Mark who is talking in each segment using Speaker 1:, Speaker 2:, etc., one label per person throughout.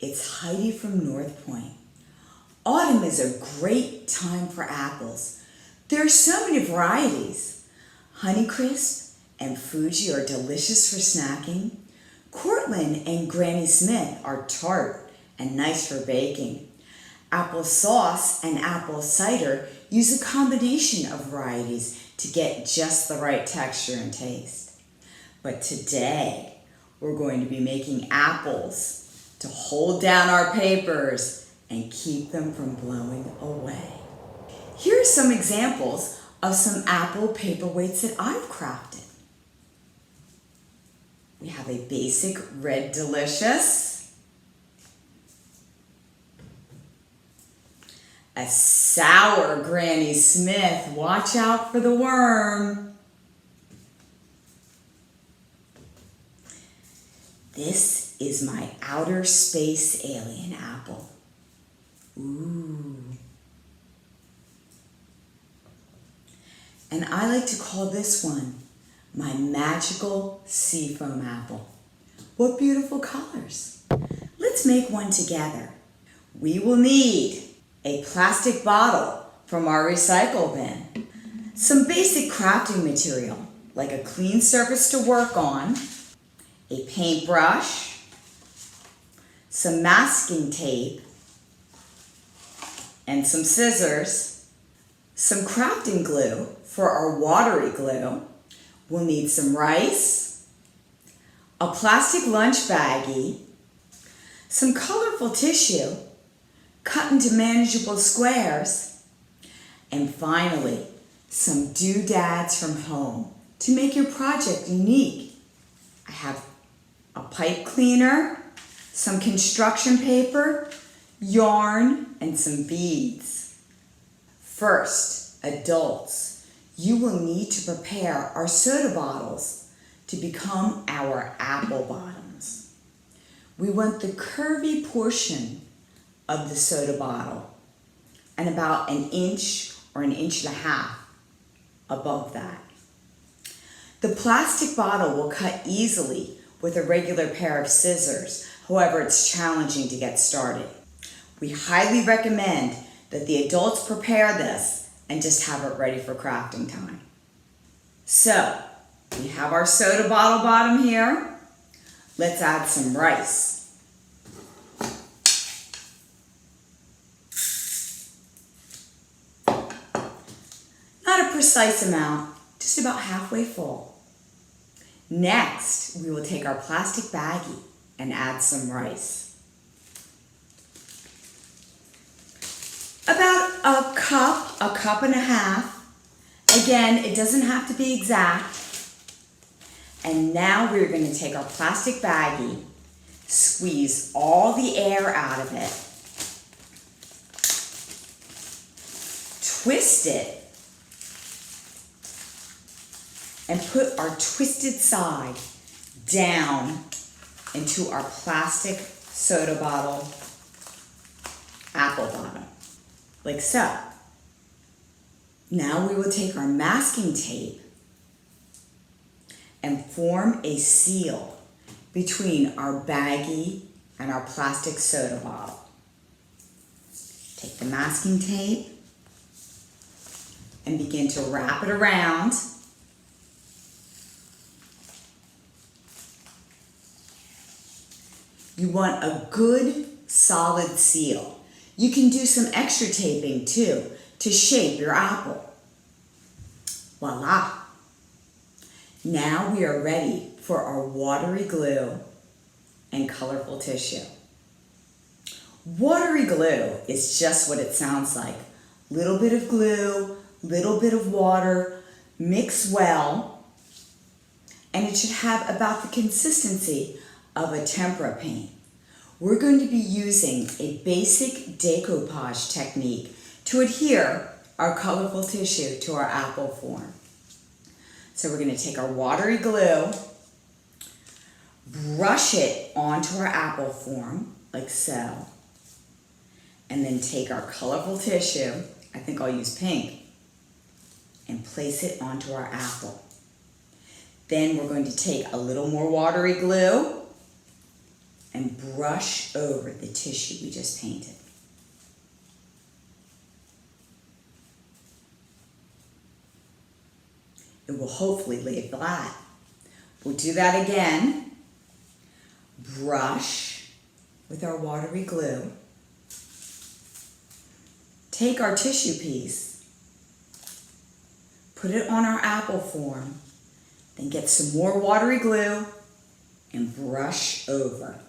Speaker 1: it's Heidi from North Point. Autumn is a great time for apples. There are so many varieties. Honeycrisp and Fuji are delicious for snacking. Cortland and Granny Smith are tart and nice for baking. Apple sauce and apple cider use a combination of varieties to get just the right texture and taste. But today, we're going to be making apples to hold down our papers and keep them from blowing away. Here are some examples of some apple paperweights that I've crafted. We have a basic Red Delicious, a sour Granny Smith, watch out for the worm. This is my outer space alien apple. Ooh. And I like to call this one my magical seafoam apple. What beautiful colors. Let's make one together. We will need a plastic bottle from our recycle bin, some basic crafting material like a clean surface to work on, a paintbrush, some masking tape, and some scissors, some crafting glue for our watery glue. We'll need some rice, a plastic lunch baggie, some colorful tissue cut into manageable squares, and finally, some doodads from home to make your project unique. I have a pipe cleaner, some construction paper, yarn, and some beads. First, adults, you will need to prepare our soda bottles to become our apple bottoms. We want the curvy portion of the soda bottle and about an inch or an inch and a half above that. The plastic bottle will cut easily with a regular pair of scissors. However, it's challenging to get started. We highly recommend that the adults prepare this and just have it ready for crafting time. So, we have our soda bottle bottom here. Let's add some rice. Not a precise amount, just about halfway full. Next, we will take our plastic baggie and add some rice. About a cup and a half. Again, it doesn't have to be exact. And now we're going to take our plastic baggie, squeeze all the air out of it, twist it, and put our twisted side down into our plastic soda bottle apple bottom, like so. Now we will take our masking tape and form a seal between our baggie and our plastic soda bottle. Take the masking tape and begin to wrap it around. You want a good, solid seal. You can do some extra taping too to shape your apple. Voila! Now we are ready for our watery glue and colorful tissue. Watery glue is just what it sounds like. Little bit of glue, little bit of water, mix well, and it should have about the consistency of a tempera paint. We're going to be using a basic decoupage technique to adhere our colorful tissue to our apple form. So we're going to take our watery glue, brush it onto our apple form, like so, and then take our colorful tissue, I think I'll use pink, and place it onto our apple. Then we're going to take a little more watery glue and brush over the tissue we just painted. It will hopefully lay flat. We'll do that again. Brush with our watery glue. Take our tissue piece, put it on our apple form, then get some more watery glue and brush over.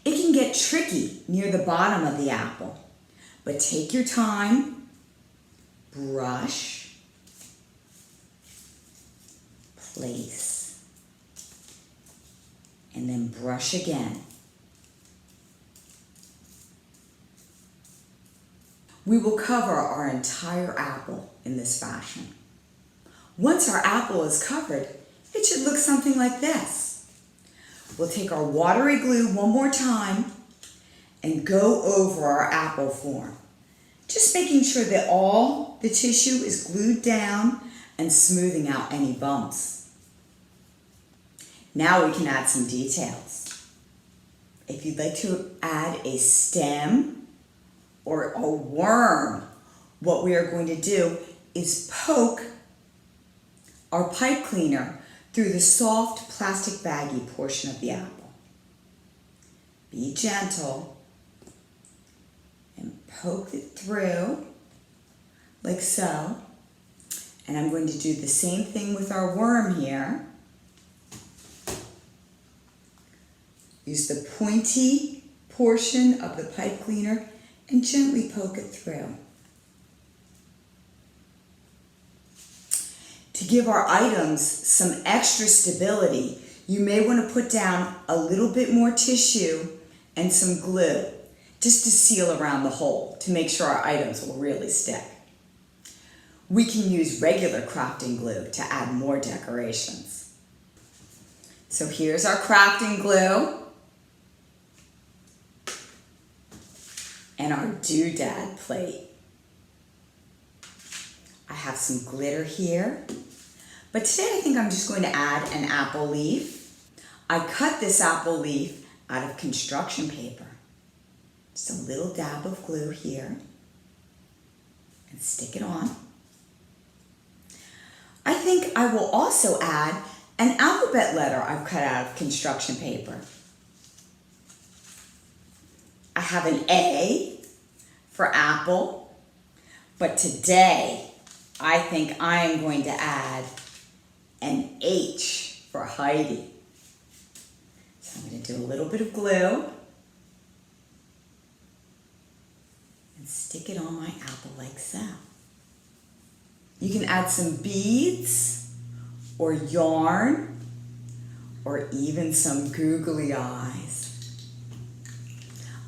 Speaker 1: It can get tricky near the bottom of the apple, but take your time, brush, place, and then brush again. We will cover our entire apple in this fashion. Once our apple is covered, it should look something like this. We'll take our watery glue one more time and go over our apple form. Just making sure that all the tissue is glued down and smoothing out any bumps. Now we can add some details. If you'd like to add a stem or a worm, what we are going to do is poke our pipe cleaner through the soft plastic baggy portion of the apple. Be gentle and poke it through like so. And I'm going to do the same thing with our worm here. Use the pointy portion of the pipe cleaner and gently poke it through. To give our items some extra stability, you may want to put down a little bit more tissue and some glue just to seal around the hole to make sure our items will really stick. We can use regular crafting glue to add more decorations. So here's our crafting glue and our doodad plate. I have some glitter here, but today I think I'm just going to add an apple leaf. I cut this apple leaf out of construction paper. Just a little dab of glue here and stick it on. I think I will also add an alphabet letter I've cut out of construction paper. I have an A for apple, but today I think I am going to add an H for Heidi. So I'm going to do a little bit of glue and stick it on my apple like so. You can add some beads or yarn or even some googly eyes.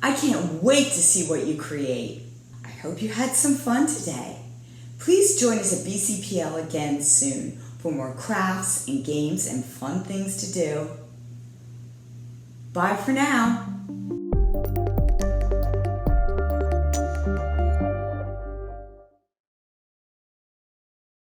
Speaker 1: I can't wait to see what you create. I hope you had some fun today. Please join us at BCPL again soon for more crafts and games and fun things to do. Bye for now.